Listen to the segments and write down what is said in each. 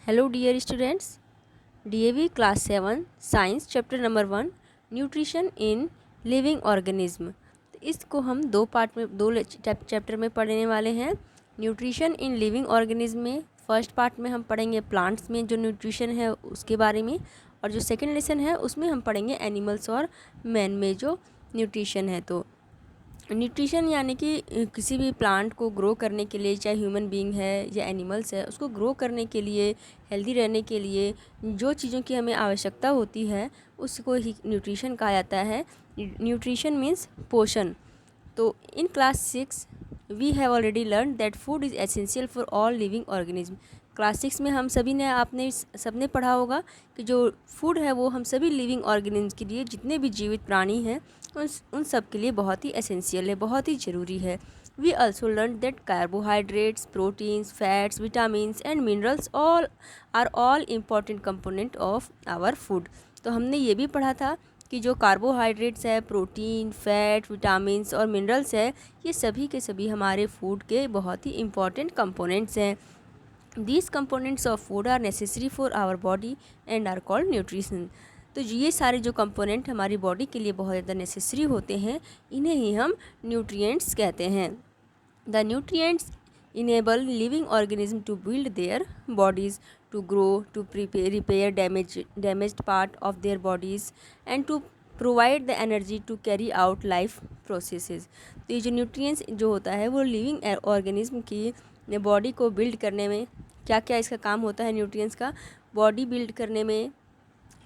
Hello dear students, DAV class 7 science chapter number 1 nutrition in living organism. इसको हम दो part में दो चैप्टर में पढ़ने वाले हैं। न्यूट्रिशन इन लिविंग ऑर्गेनिज्म में फर्स्ट पार्ट में हम पढ़ेंगे प्लांट्स में जो न्यूट्रिशन है उसके बारे में, और जो सेकंड लेसन है उसमें हम पढ़ेंगे एनिमल्स और मैन में जो न्यूट्रिशन है। तो न्यूट्रिशन यानी कि किसी भी प्लांट को ग्रो करने के लिए, चाहे ह्यूमन बीइंग है या एनिमल्स है, उसको ग्रो करने के लिए, हेल्दी रहने के लिए जो चीज़ों की हमें आवश्यकता होती है उसको ही न्यूट्रिशन कहा जाता है। न्यूट्रिशन मीन्स पोषण। तो in class 6 we have already learn that food is essential for all living organism. Class 6 में हम सभी ने आपने सबने पढ़ा होगा कि जो फूड है वो हम सभी लिविंग ऑर्गेनिज्म के लिए, जितने भी जीवित प्राणी हैं उन सब के लिए बहुत ही एसेंशियल है, बहुत ही ज़रूरी है। We also learn that carbohydrates, proteins, fats, vitamins and minerals all important component of our food. तो हमने ये भी पढ़ा था कि जो कार्बोहाइड्रेट्स है, प्रोटीन, फैट, विटामिन्स और मिनरल्स है, ये सभी के सभी हमारे फूड के बहुत ही इम्पॉर्टेंट कंपोनेंट्स हैं। These components of food are necessary for our body and are called nutrition। तो ये सारे जो कंपोनेंट हमारी बॉडी के लिए बहुत ज़्यादा नेसेसरी होते हैं, इन्हें ही हम न्यूट्रिएंट्स कहते हैं। The nutrients enable living organism to build their bodies, to grow, to repair damaged part of their bodies and to provide the energy to carry out life processes. तो ये जो न्यूट्रिएंट्स जो होता है वो लिविंग ऑर्गेनिज्म की body को build करने में, क्या क्या इसका काम होता है न्यूट्रिएंट्स का, बॉडी बिल्ड करने में,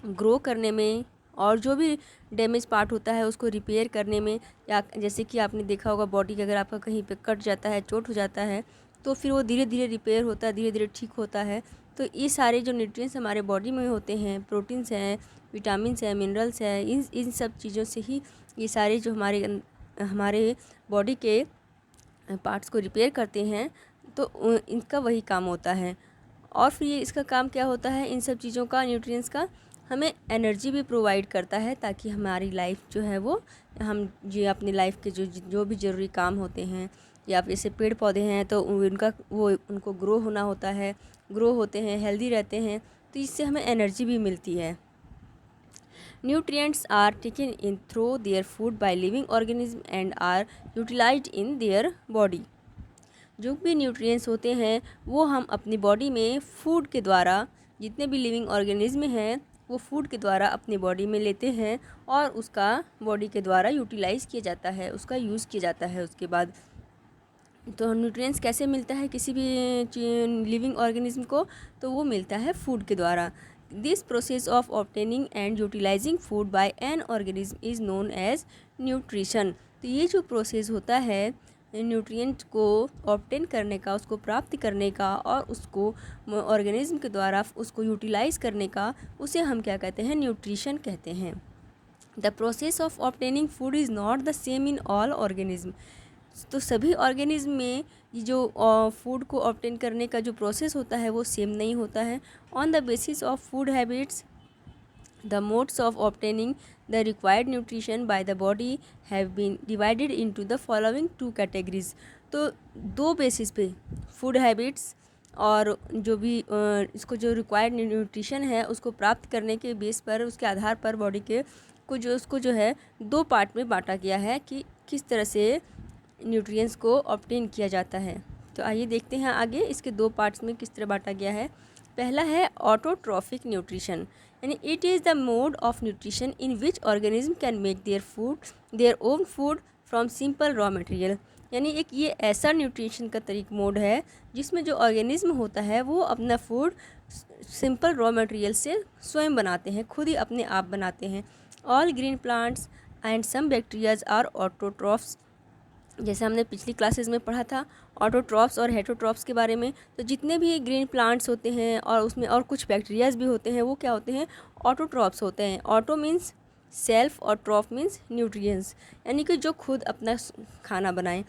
ग्रो करने में, और जो भी डैमेज पार्ट होता है उसको रिपेयर करने में। या जैसे कि आपने देखा होगा बॉडी के अगर आपका कहीं पे कट जाता है, चोट हो जाता है, तो फिर वो धीरे धीरे रिपेयर होता है, धीरे धीरे ठीक होता है। तो ये सारे जो न्यूट्रिएंट्स हमारे बॉडी में होते हैं, प्रोटीन्स हैं, विटामिन्स हैं, मिनरल्स हैं, इन सब चीज़ों से ही ये सारे जो हमारे बॉडी के पार्ट्स को रिपेयर करते हैं, तो इनका वही काम होता है। और फिर ये इसका काम क्या होता है, इन सब चीज़ों का, न्यूट्रिएंट्स का, हमें एनर्जी भी प्रोवाइड करता है, ताकि हमारी लाइफ जो है वो, हम ये अपनी लाइफ के जो भी ज़रूरी काम होते हैं, या जैसे पेड़ पौधे हैं तो उनको ग्रो होना होता है, ग्रो होते हैं, हेल्दी रहते हैं, तो इससे हमें एनर्जी भी मिलती है। Nutrients are taken in through their food by living organism and are utilized in their body। जो भी न्यूट्रिएंट्स होते हैं वो हम अपनी बॉडी में फूड के द्वारा, जितने भी लिविंग ऑर्गेनिज्म हैं वो फूड के द्वारा अपनी बॉडी में लेते हैं और उसका बॉडी के द्वारा यूटिलाइज़ किया जाता है, उसका यूज़ किया जाता है। उसके बाद तो न्यूट्रिएंट्स कैसे मिलता है किसी भी लिविंग ऑर्गेनिज्म को, तो वो मिलता है फूड के द्वारा। This process of obtaining and utilising food by an organism is known as nutrition. तो ये जो प्रोसेस होता है न्यूट्रिएंट को ऑब्टेन करने का, उसको प्राप्त करने का, और उसको ऑर्गेनिज्म के द्वारा उसको यूटिलाइज़ करने का, उसे हम क्या कहते हैं, न्यूट्रिशन कहते हैं। The process of obtaining food is not the same in all organism. तो सभी ऑर्गेनिज्म में ये जो फूड को ऑब्टेन करने का जो प्रोसेस होता है वो सेम नहीं होता है। On the basis of food habits the modes of obtaining the required nutrition by the body have been divided into the following 2 categories. तो दो बेसिस पे, फूड हैबिट्स और जो भी इसको जो रिक्वायर्ड न्यूट्रिशन है उसको प्राप्त करने के बेस पर, उसके आधार पर बॉडी के उसको जो है दो पार्ट में बांटा गया है कि किस तरह से न्यूट्रिएंट्स को ऑब्टेन किया जाता है। तो आइए देखते हैं आगे इसके दो पार्ट्स में किस तरह बांटा गया है। पहला है ऑटोट्रॉफिक न्यूट्रिशन, यानी it is the mode of nutrition in which organism can make their own food from simple raw material. यानी एक ये ऐसा न्यूट्रिशन का मोड है जिसमें जो ऑर्गेनिज्म होता है वो अपना फूड सिंपल रॉ मटेरियल से स्वयं बनाते हैं, खुद ही अपने आप बनाते हैं। All green plants and some bacterias are autotrophs. जैसे हमने पिछली क्लासेस में पढ़ा था ऑटोट्रॉफ्स और हेटरोट्रॉफ्स के बारे में। तो जितने भी ग्रीन प्लांट्स होते हैं और उसमें और कुछ बैक्टीरियाज भी होते हैं, वो क्या होते हैं, ऑटोट्रॉफ्स होते हैं। ऑटो मीन्स सेल्फ और ट्रॉफ मीन्स न्यूट्रिएंट्स, यानी कि जो खुद अपना खाना बनाएं।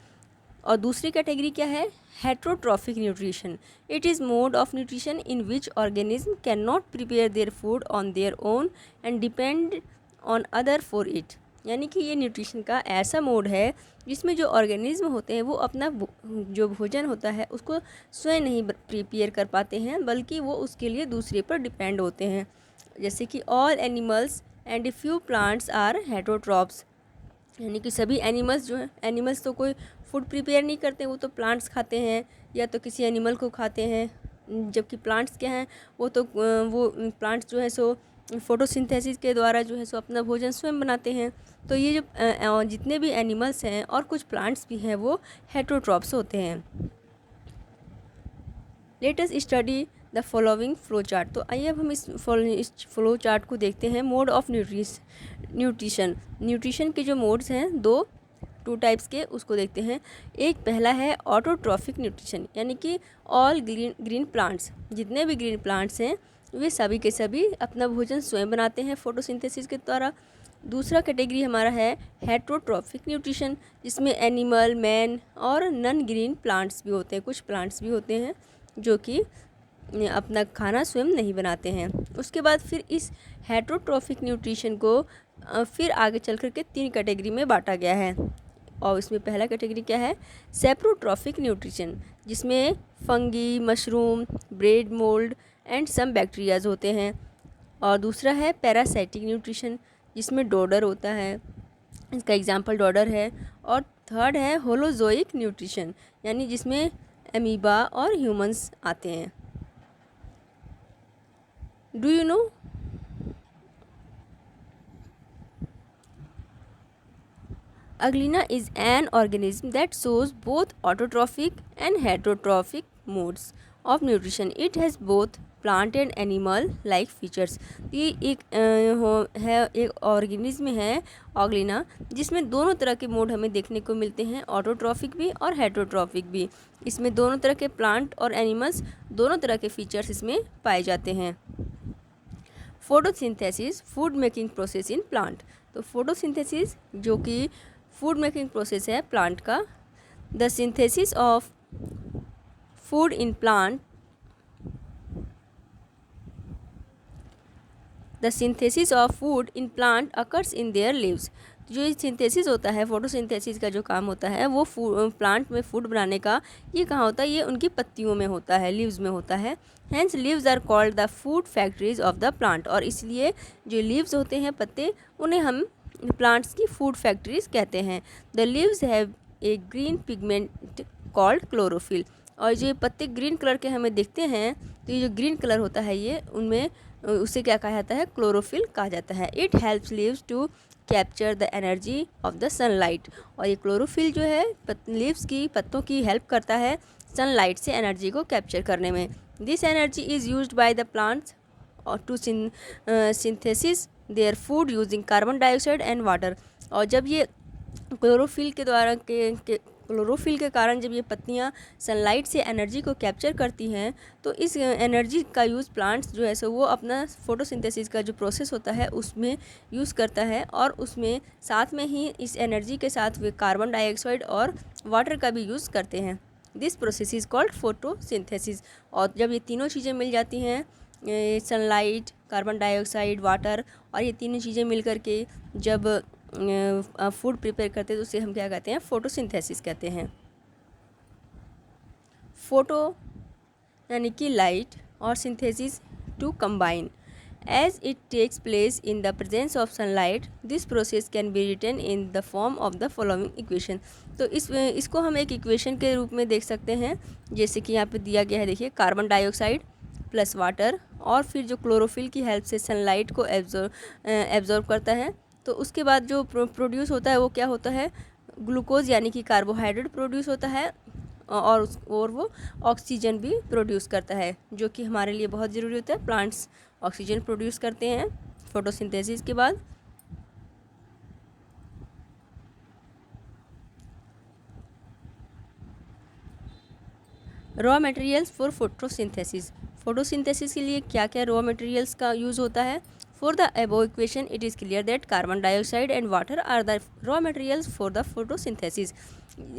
और दूसरी कैटेगरी क्या है, heterotrophic nutrition. It is mode of nutrition in which organism can not prepare their food on their own and depend on other for it. यानी कि ये न्यूट्रिशन का ऐसा मोड है जिसमें जो ऑर्गेनिज्म होते हैं वो अपना जो भोजन होता है उसको स्वयं नहीं प्रिपेयर कर पाते हैं, बल्कि वो उसके लिए दूसरे पर डिपेंड होते हैं। जैसे कि all animals and few plants are heterotrophs, यानी कि सभी एनिमल्स जो हैं, एनिमल्स तो कोई फूड प्रिपेयर नहीं करते, वो तो प्लांट्स खाते हैं या तो किसी एनिमल को खाते हैं। जबकि प्लांट्स क्या हैं, वो तो वो प्लांट्स जो है सो फोटोसिंथेसिस के द्वारा जो है सो अपना भोजन स्वयं बनाते हैं। तो ये जो जितने भी एनिमल्स हैं और कुछ प्लांट्स भी हैं वो हेटरोट्रॉप्स होते हैं। Let us study the following flow chart. तो आइए अब हम इस फ्लो चार्ट को देखते हैं। मोड ऑफ न्यूट्रिशन, न्यूट्रिशन के जो मोड्स हैं टू टाइप्स के, उसको देखते हैं। एक पहला है ऑटोट्रॉफिक न्यूट्रिशन, यानी कि ऑल ग्रीन प्लांट्स, जितने भी ग्रीन प्लांट्स हैं वे सभी के सभी अपना भोजन स्वयं बनाते हैं फोटोसिंथेसिस के द्वारा। दूसरा कैटेगरी हमारा है हेटरोट्रॉफिक न्यूट्रिशन, जिसमें एनिमल, मैन और नॉन ग्रीन प्लांट्स भी होते हैं, कुछ प्लांट्स भी होते हैं जो कि अपना खाना स्वयं नहीं बनाते हैं। उसके बाद फिर इस हेटरोट्रॉफिक न्यूट्रिशन को फिर आगे चल कर के 3 कैटेगरी में बांटा गया है। और इसमें पहला कैटेगरी क्या है, सेप्रोट्रॉफिक न्यूट्रिशन, जिसमें fungi, mushroom, bread mould and some bacterias होते हैं। और दूसरा है पैरासाइटिक न्यूट्रिशन, जिसमें डोडर होता है, इसका एग्जांपल डोडर है। और थर्ड है होलोजोइक न्यूट्रिशन, यानी जिसमें अमीबा और ह्यूमंस आते हैं। Do you no Aglena is an organism that shows both autotrophic and heterotrophic modes of nutrition. It has both plant and animal like features. ये एक ऑर्गेनिज्म है ऑग्लिना, जिसमें दोनों तरह के मोड हमें देखने को मिलते हैं, ऑटोट्रॉफिक भी और हेटरोट्रॉफिक भी। इसमें दोनों तरह के प्लांट और एनिमल्स, दोनों तरह के फीचर्स इसमें पाए जाते हैं। Photosynthesis, food making process in plant. तो फोटोसिंथेसिस जो कि फूड मेकिंग प्रोसेस है प्लांट का। The synthesis of food in plant, the synthesis of food in plant occurs in their leaves. जो सिंथेसिस होता है, फोटोसिंथेसिस का जो काम होता है वो प्लांट में फूड बनाने का, ये कहाँ होता है, ये उनकी पत्तियों में होता है, लीव्स में होता है। Hence leaves are called the food factories of the plant. और इसलिए जो लीव्स होते हैं, पत्ते, उन्हें हम प्लांट्स की फूड फैक्ट्रीज कहते हैं। The leaves have a green pigment called chlorophyll. और जो पत्ते ग्रीन कलर के हमें दिखते हैं, तो ये जो ग्रीन कलर होता है ये उनमें, उसे क्या कहा जाता है, क्लोरोफिल कहा जाता है। It helps leaves to capture the energy of the sunlight. और ये क्लोरोफिल जो है लीव्स की, पत्तों की हेल्प करता है सनलाइट से एनर्जी को कैप्चर करने में। This energy is used by the plants to synthesis their food using carbon dioxide and water. और जब ये क्लोरोफिल के द्वारा क्लोरोफिल के कारण जब ये पत्तियाँ सनलाइट से एनर्जी को कैप्चर करती हैं, तो इस एनर्जी का यूज़ प्लांट्स जो है सो वो अपना फोटोसिंथेसिस का जो प्रोसेस होता है उसमें यूज़ करता है। और उसमें साथ में ही इस एनर्जी के साथ वे कार्बन डाइऑक्साइड और वाटर का भी यूज़ करते हैं। This process is called photosynthesis. और जब ये तीनों चीज़ें मिल जाती हैं, सनलाइट, कार्बन डाइऑक्साइड, वाटर, और ये तीनों चीज़ें मिल करके जब फूड प्रिपेयर करते हैं तो उसे हम क्या कहते हैं, फोटोसिंथेसिस कहते हैं। फोटो यानी कि लाइट और synthesis to combine as it takes place in the presence of sunlight. This process can be written in the form of the following equation. तो इसको हम एक इक्वेशन के रूप में देख सकते हैं, जैसे कि यहाँ पे दिया गया है, देखिए, कार्बन डाइऑक्साइड प्लस वाटर, और फिर जो क्लोरोफिल की हेल्प से सनलाइट को एब्जॉर्ब करता है। तो उसके बाद जो प्रोड्यूस होता है वो क्या होता है, ग्लूकोज यानी कि कार्बोहाइड्रेट प्रोड्यूस होता है, और वो ऑक्सीजन भी प्रोड्यूस करता है, जो कि हमारे लिए बहुत ज़रूरी होता है। प्लांट्स ऑक्सीजन प्रोड्यूस करते हैं फोटोसिंथेसिस के बाद। Raw materials for photosynthesis. Photosynthesis के लिए क्या क्या रॉ मटेरियल्स का यूज़ होता है। For the above equation it is clear that carbon dioxide and water are the raw materials for the photosynthesis.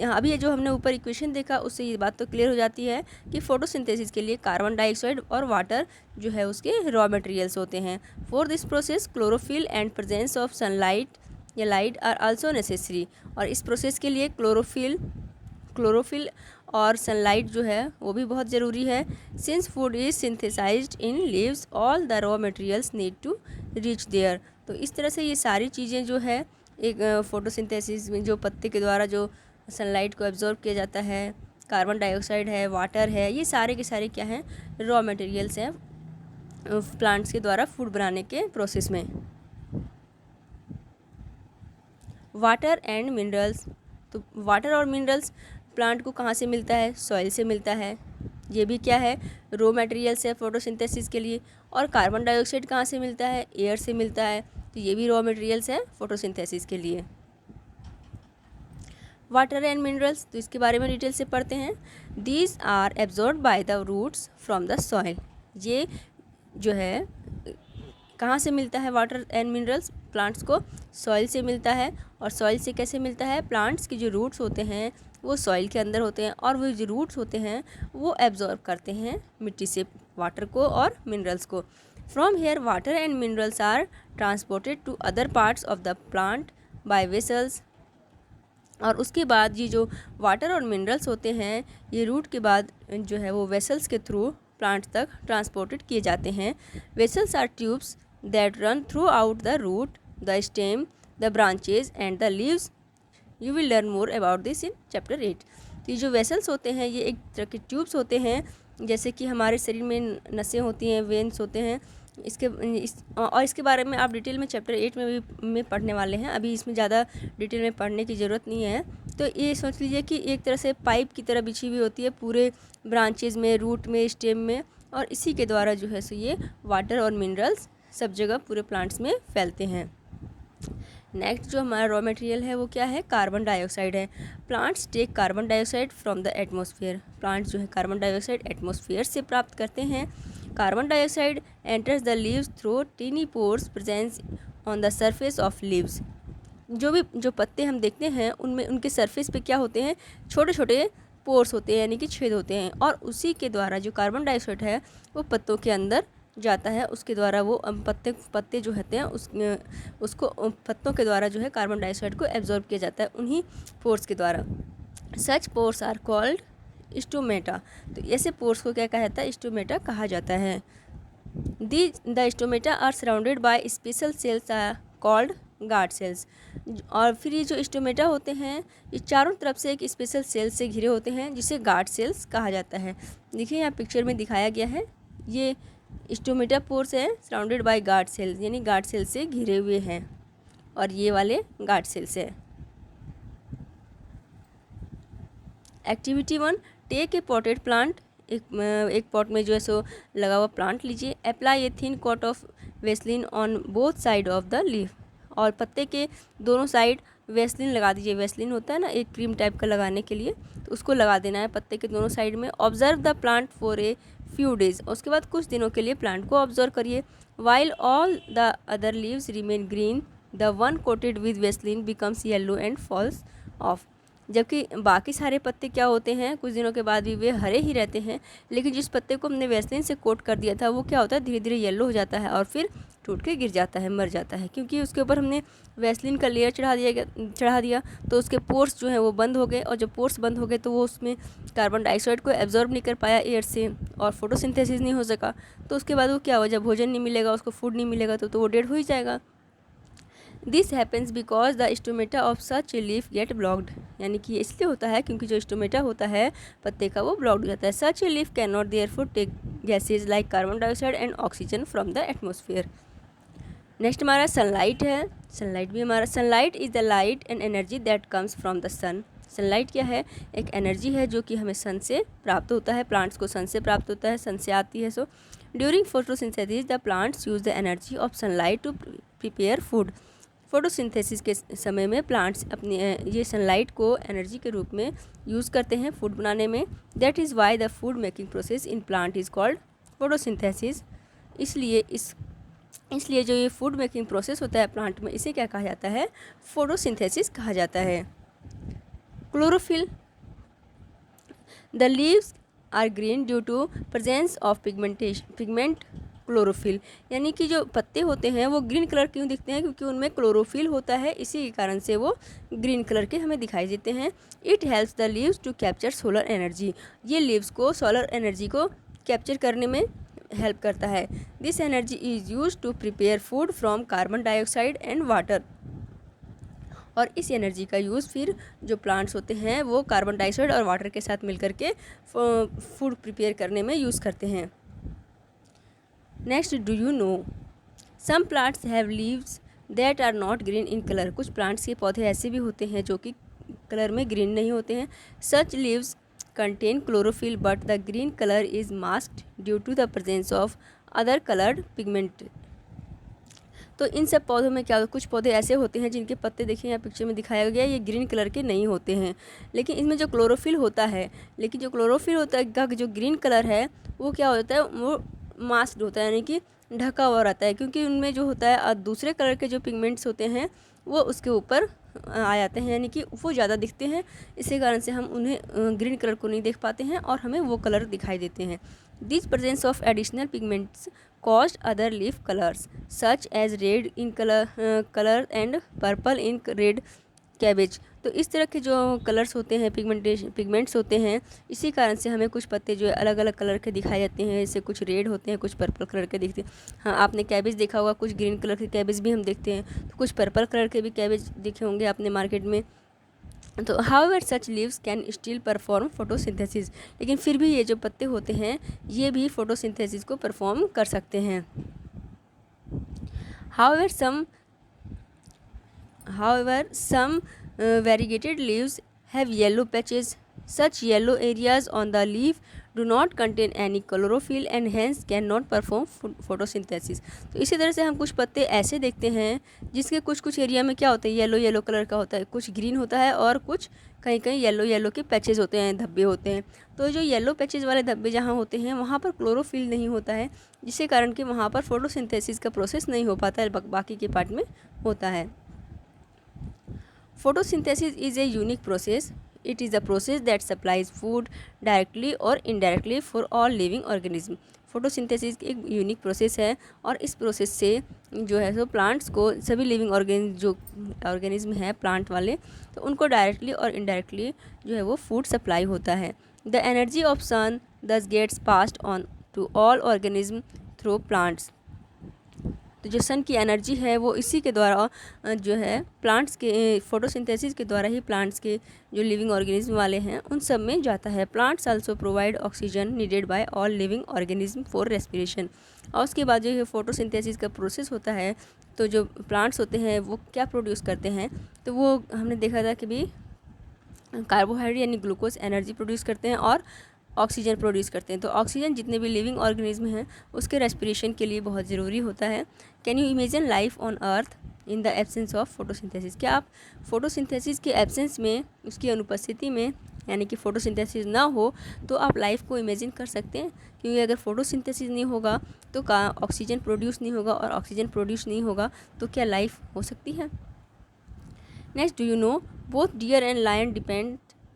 अभी ये जो हमने ऊपर इक्वेशन देखा उससे ये बात तो क्लियर हो जाती है कि फोटोसिंथेसिस के लिए कार्बन डाइऑक्साइड और वाटर जो है उसके रॉ मटेरियल्स होते हैं। For this process chlorophyll and presence of sunlight या लाइट आर आल्सो नेसेसरी। और इस प्रोसेस के लिए क्लोरोफिल और सनलाइट जो है वो भी बहुत ज़रूरी है। Since food is synthesized in leaves all the raw materials need to reach there. तो इस तरह से ये सारी चीज़ें जो है एक फोटोसिंथेसिस में जो पत्ते के द्वारा जो सनलाइट को एब्जॉर्ब किया जाता है, कार्बन डाइऑक्साइड है, वाटर है, ये सारे के सारे क्या हैं, रॉ मटेरियल्स हैं प्लांट्स के द्वारा फूड बनाने के प्रोसेस में। वाटर एंड मिनरल्स, तो वाटर और मिनरल्स प्लांट को कहाँ से मिलता है, सॉइल से मिलता है। ये भी क्या है, रॉ मटेरियल्स है फोटोसिंथेसिस के लिए। और कार्बन डाइऑक्साइड कहाँ से मिलता है, एयर से मिलता है, तो ये भी रॉ मटेरियल्स है फोटोसिंथेसिस के लिए। वाटर एंड मिनरल्स, तो इसके बारे में डिटेल से पढ़ते हैं। These are absorb by the roots from the soil. ये जो है कहाँ से मिलता है वाटर एंड मिनरल्स, प्लांट्स को सॉइल से मिलता है। और सॉइल से कैसे मिलता है, प्लांट्स की जो रूट्स होते हैं वो सॉइल के अंदर होते हैं, और वो जो रूट्स होते हैं वो एब्जॉर्ब करते हैं मिट्टी से वाटर को और मिनरल्स को। From here water and minerals are transported to other parts of the plant by vessels. और उसके बाद ये जो वाटर और मिनरल्स होते हैं ये रूट के बाद जो है वो वेसल्स के थ्रू प्लांट तक ट्रांसपोर्टेड किए जाते हैं। Vessels are tubes that run throughout the root, the stem, the branches and the leaves. You will learn more about this in chapter 8। तो ये जो वेसल्स होते हैं ये एक तरह के ट्यूब्स होते हैं, जैसे कि हमारे शरीर में नसें होती हैं, वेन्स होते हैं। इसके बारे में आप डिटेल में चैप्टर 8 में पढ़ने वाले हैं। अभी इसमें ज़्यादा डिटेल में पढ़ने की ज़रूरत नहीं है। तो ये सोच लीजिए कि एक तरह से पाइप की तरह बिछी हुई होती है पूरे ब्रांचेज में, रूट में, स्टेम में, और इसी के द्वारा जो है सो ये वाटर और मिनरल्स सब जगह पूरे प्लांट्स में फैलते हैं। नेक्स्ट जो हमारा रॉ मटेरियल है वो क्या है, कार्बन डाइऑक्साइड है। Plants take carbon dioxide from the atmosphere. Plants जो है कार्बन डाइऑक्साइड एटमॉस्फेयर से प्राप्त करते हैं। Carbon dioxide enters the leaves through tiny pores presence on the surface of leaves. जो पत्ते हम देखते हैं उनमें उनके सरफेस पे क्या होते हैं, छोटे छोटे पोर्स होते हैं, यानी कि छेद होते हैं, और उसी के द्वारा जो कार्बन डाइऑक्साइड है वो पत्तों के अंदर जाता है। उसके द्वारा वो पत्ते जो होते हैं उसको पत्तों के द्वारा जो है कार्बन डाइऑक्साइड को एब्जॉर्ब किया जाता है उन्हीं पोर्स के द्वारा। सच पोर्स आर कॉल्ड स्टोमेटा। तो ऐसे पोर्स को क्या कहा जाता है, स्टोमेटा कहा जाता है। The stomata are surrounded by special cells are called guard cells. और फिर ये जो स्टोमेटा होते हैं ये चारों तरफ से एक स्पेशल सेल से घिरे होते हैं जिसे गार्ड सेल्स कहा जाता है। देखिए यहाँ पिक्चर में दिखाया गया है, ये स्टोमेटा पोर्स है सराउंडेड बाय गार्ड सेल्स, यानी गार्ड सेल से घिरे हुए हैं, और ये वाले गार्ड सेल्स है। Activity 1, take a potted plant. एक पॉट में जो है सो लगा हुआ प्लांट लीजिए। Apply a thin coat of Vaseline on both side of the leaf. और पत्ते के दोनों साइड वेस्लिन लगा दीजिए। वेस्लिन होता है ना एक क्रीम टाइप का लगाने के लिए, तो उसको लगा देना है पत्ते के दोनों साइड में। Observe the plant for a few days. उसके बाद कुछ दिनों के लिए प्लांट को ऑब्जर्व करिए। While all the other leaves remain green, the one coated with Vaseline becomes yellow and falls off. जबकि बाकी सारे पत्ते क्या होते हैं, कुछ दिनों के बाद भी वे हरे ही रहते हैं, लेकिन जिस पत्ते को हमने वेस्लिन से कोट कर दिया था वो क्या होता है, धीरे धीरे येलो हो जाता है और फिर टूट के गिर जाता है, मर जाता है, क्योंकि उसके ऊपर हमने वेस्लिन का लेयर चढ़ा दिया तो उसके पोर्स जो हैं वो बंद हो गए, और जब पोर्स बंद हो गए तो वो उसमें कार्बन डाइऑक्साइड को एब्जॉर्ब नहीं कर पाया एयर से, और फोटोसिंथेसिस नहीं हो सका। तो उसके बाद वो क्या हुआ, जब भोजन नहीं मिलेगा, उसको फूड नहीं मिलेगा तो वो डेड हो ही जाएगा। This happens because the stomata of such a leaf get blocked. यानी कि इसलिए होता है क्योंकि जो स्टोमेटा होता है पत्ते का वो ब्लॉक्ड हो जाता है। Such a leaf can not therefore take gases like carbon dioxide and oxygen from the atmosphere. Next हमारा सनलाइट है। सनलाइट भी हमारा, sunlight is the light and energy that comes from the sun. Sunlight क्या है, एक energy है जो कि हमें सन से प्राप्त होता है, प्लांट्स को सन से प्राप्त होता है, सन से आती है। So during photosynthesis the plants use the energy of sunlight to prepare food. Photosynthesis के समय में प्लांट्स अपनी ये सनलाइट को एनर्जी के रूप में यूज़ करते हैं फूड बनाने में। That is why the food making process in plant is called photosynthesis. इसलिए जो ये फूड मेकिंग प्रोसेस होता है प्लांट में, इसे क्या कहा जाता है, फोटोसिंथेसिस कहा जाता है। Chlorophyll, the leaves are green due to presence of pigment chlorophyll, यानी कि जो पत्ते होते हैं वो ग्रीन कलर क्यों दिखते हैं, क्योंकि उनमें क्लोरोफिल होता है, इसी के कारण से वो ग्रीन कलर के हमें दिखाई देते हैं। It helps the leaves to capture solar energy, ये लीव्स को सोलर एनर्जी को कैप्चर करने में हेल्प करता है। This energy is use to prepare food from carbon dioxide and water, और इस एनर्जी का यूज़ फिर जो प्लांट्स होते हैं वो कार्बन डाइऑक्साइड और वाटर के साथ मिलकर के फूड प्रिपेयर करने में यूज़ करते हैं। Next, do you know some plants have leaves that are not green in colour, कुछ प्लांट्स के पौधे ऐसे भी होते हैं जो कि कलर में ग्रीन नहीं होते हैं। Such leaves contain chlorophyll but the green colour is masked due to the presence of other coloured pigment. तो इन सब पौधों में क्या, कुछ पौधे ऐसे होते हैं जिनके पत्ते देखिए यहाँ पिक्चर में दिखाया गया, ये ग्रीन कलर के नहीं होते हैं, लेकिन इसमें जो क्लोरोफिल होता है, लेकिन जो क्लोरोफिल होता है का जो ग्रीन कलर है वो क्या होता है, वो मास्क्ड होता है, यानी कि ढका हुआ रहता है, क्योंकि उनमें जो होता है दूसरे कलर के जो पिगमेंट्स होते हैं वो उसके ऊपर आ जाते हैं, यानी कि वो ज़्यादा दिखते हैं, इसी कारण से हम उन्हें ग्रीन कलर को नहीं देख पाते हैं और हमें वो कलर दिखाई देते हैं। This presence of additional pigments caused other leaf colors such as red in color and purple in red cabbage। तो इस तरह के जो कलर्स होते हैं, पिगमेंट्स होते हैं, इसी कारण से हमें कुछ पत्ते जो है अलग अलग कलर के दिखाई जाते हैं, जैसे कुछ रेड होते हैं, कुछ पर्पल कलर के दिखते हैं। हाँ, आपने कैबेज देखा होगा, कुछ ग्रीन कलर के कैबेज भी हम देखते हैं, तो कुछ पर्पल कलर के भी कैबेज देखे होंगे आपने मार्केट में। तो however such leaves can still perform photosynthesis, लेकिन फिर भी ये जो पत्ते होते हैं ये भी फोटोसिंथेसिस को परफॉर्म कर सकते हैं। However some variegated leaves have yellow patches. Such yellow areas on the leaf do not contain any chlorophyll and hence cannot perform photosynthesis। तो इसी तरह से हम कुछ पत्ते ऐसे देखते हैं जिसके कुछ कुछ एरिया में क्या होता है, येलो येलो कलर का होता है, कुछ ग्रीन होता है और कुछ कहीं कहीं येलो येलो के पैचेज होते हैं, धब्बे होते हैं। तो जो येलो पैचेज वाले धब्बे जहाँ होते हैं वहाँ पर क्लोरोफिल नहीं होता है, जिसके कारण कि वहाँ पर फोटोसिंथेसिस का प्रोसेस नहीं हो पाता है, बाकी के पार्ट में होता है। Photosynthesis is a unique process. It is a process that supplies food directly or indirectly for all living organisms. Photosynthesis एक यूनिक प्रोसेस है और इस प्रोसेस से जो है सो प्लांट्स को, सभी लिविंग ऑर्गेनिज्म है प्लांट वाले, तो उनको डायरेक्टली और इनडायरेक्टली जो है वो फूड सप्लाई होता है। The energy of sun thus gets passed on to all organism through plants. तो जो सन की एनर्जी है वो इसी के द्वारा जो है प्लांट्स के फोटोसिंथेसिस के द्वारा ही प्लांट्स के जो लिविंग ऑर्गेनिज्म वाले हैं उन सब में जाता है। Plants also provide oxygen needed bye all living organism for respiration. और उसके बाद जो फोटोसिंथेसिस का प्रोसेस होता है, तो जो प्लांट्स होते हैं वो क्या प्रोड्यूस करते हैं, तो वो हमने देखा था कि भी कार्बोहाइड्रेट यानी ग्लूकोज एनर्जी प्रोड्यूस करते हैं और ऑक्सीजन प्रोड्यूस करते हैं। तो ऑक्सीजन जितने भी लिविंग ऑर्गेनिज्म हैं उसके रेस्पिरेशन के लिए बहुत ज़रूरी होता है। Can you imagine life on earth in the absence of photosynthesis? क्या आप फोटोसिंथेसिस के एब्सेंस में, उसकी अनुपस्थिति में, यानी कि फोटोसिंथेसिस ना हो तो आप लाइफ को इमेजिन कर सकते हैं? क्योंकि अगर फोटोसिंथेसिस नहीं होगा तो ऑक्सीजन प्रोड्यूस नहीं होगा, और ऑक्सीजन प्रोड्यूस नहीं होगा तो क्या लाइफ हो सकती है? Next, do you know both deer and lion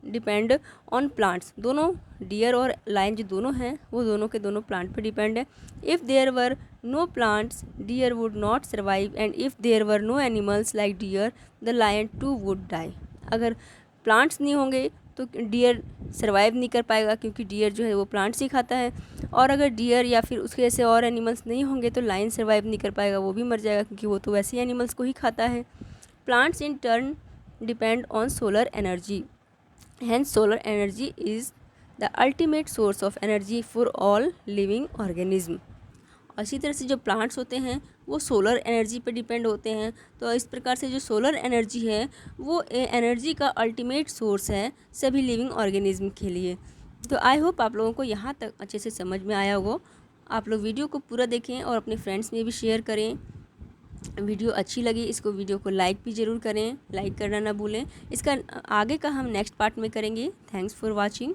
depend on plants. दोनों डियर और लायन जो दोनों हैं वो दोनों के दोनों प्लांट पर डिपेंड है। If there were no plants deer would not survive and if there were no animals like deer the lion too would die. अगर प्लांट्स नहीं होंगे तो डियर सर्वाइव नहीं कर पाएगा, क्योंकि डियर जो है वो प्लांट्स ही खाता है, और अगर डियर या फिर उसके जैसे और एनिमल्स नहीं होंगे तो लायन सर्वाइव नहीं कर पाएगा, वो भी मर जाएगा, क्योंकि वो तो वैसे ही एनिमल्स को ही खाता है। Plants in turn depend on solar energy, hence solar energy is the ultimate source of energy for all living organism। और इसी तरह से जो प्लांट्स होते हैं वो सोलर एनर्जी पर डिपेंड होते हैं। तो इस प्रकार से जो सोलर एनर्जी है वो एनर्जी का अल्टीमेट सोर्स है सभी लिविंग ऑर्गेनिज्म के लिए। तो आई होप आप लोगों को यहाँ तक अच्छे से समझ में आया होगा। आप लोग वीडियो को पूरा देखें और अपने फ्रेंड्स में भी शेयर करें। वीडियो अच्छी लगी इसको वीडियो को लाइक भी ज़रूर करें, लाइक करना ना भूलें। इसका आगे का हम नेक्स्ट पार्ट में करेंगे। Thanks for watching.